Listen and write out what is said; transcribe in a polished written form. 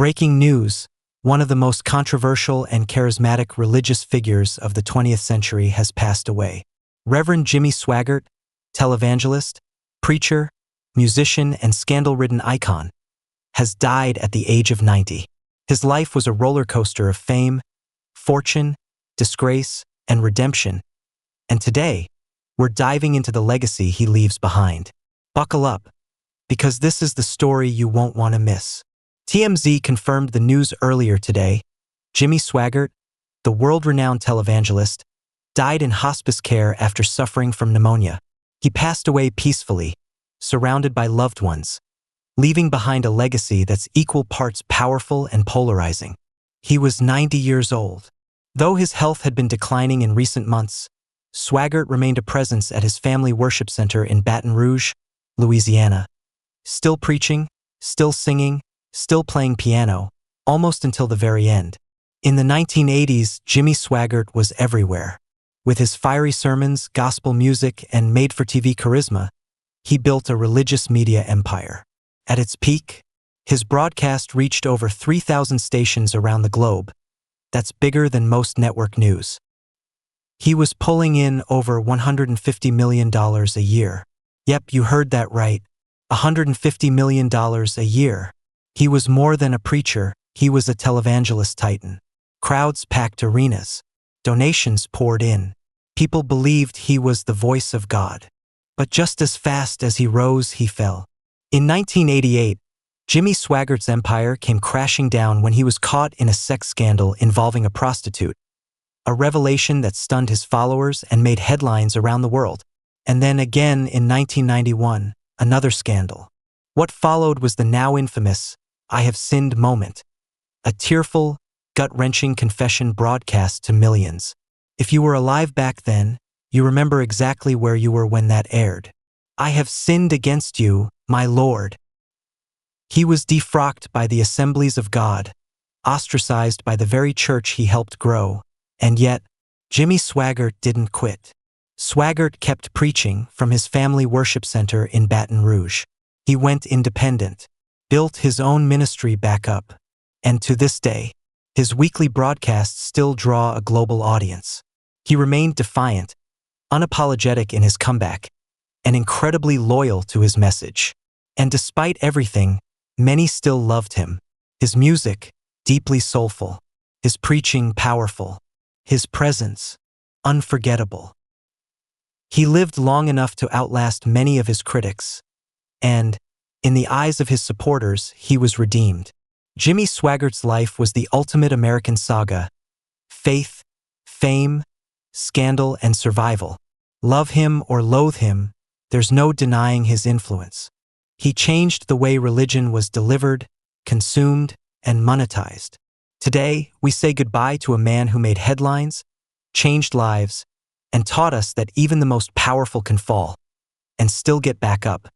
Breaking news: one of the most controversial and charismatic religious figures of the 20th century has passed away. Reverend Jimmy Swaggart, televangelist, preacher, musician, and scandal-ridden icon, has died at the age of 90. His life was a roller coaster of fame, fortune, disgrace, and redemption. And today, we're diving into the legacy he leaves behind. Buckle up, because this is the story you won't want to miss. TMZ confirmed the news earlier today. Jimmy Swaggart, the world-renowned televangelist, died in hospice care after suffering from pneumonia. He passed away peacefully, surrounded by loved ones, leaving behind a legacy that's equal parts powerful and polarizing. He was 90 years old. Though his health had been declining in recent months, Swaggart remained a presence at his family worship center in Baton Rouge, Louisiana. Still preaching, still singing, still playing piano, almost until the very end. In the 1980s, Jimmy Swaggart was everywhere. With his fiery sermons, gospel music, and made-for-TV charisma, he built a religious media empire. At its peak, his broadcast reached over 3,000 stations around the globe. That's bigger than most network news. He was pulling in over $150 million a year. Yep, you heard that right. $150 million a year. He was more than a preacher, he was a televangelist titan. Crowds packed arenas. Donations poured in. People believed he was the voice of God. But just as fast as he rose, he fell. In 1988, Jimmy Swaggart's empire came crashing down when he was caught in a sex scandal involving a prostitute. A revelation that stunned his followers and made headlines around the world. And then again in 1991, another scandal. What followed was the now infamous "I have sinned" moment. A tearful, gut-wrenching confession broadcast to millions. If you were alive back then, you remember exactly where you were when that aired. "I have sinned against you, my Lord." He was defrocked by the assemblies of God, ostracized by the very church he helped grow. And yet, Jimmy Swaggart didn't quit. Swaggart kept preaching from his family worship center in Baton Rouge. He went independent, built his own ministry back up, and to this day, his weekly broadcasts still draw a global audience. He remained defiant, unapologetic in his comeback, and incredibly loyal to his message. And despite everything, many still loved him. His music, deeply soulful. His preaching, powerful. His presence, unforgettable. He lived long enough to outlast many of his critics, and, in the eyes of his supporters, he was redeemed. Jimmy Swaggart's life was the ultimate American saga. Faith, fame, scandal, and survival. Love him or loathe him, there's no denying his influence. He changed the way religion was delivered, consumed, and monetized. Today, we say goodbye to a man who made headlines, changed lives, and taught us that even the most powerful can fall and still get back up.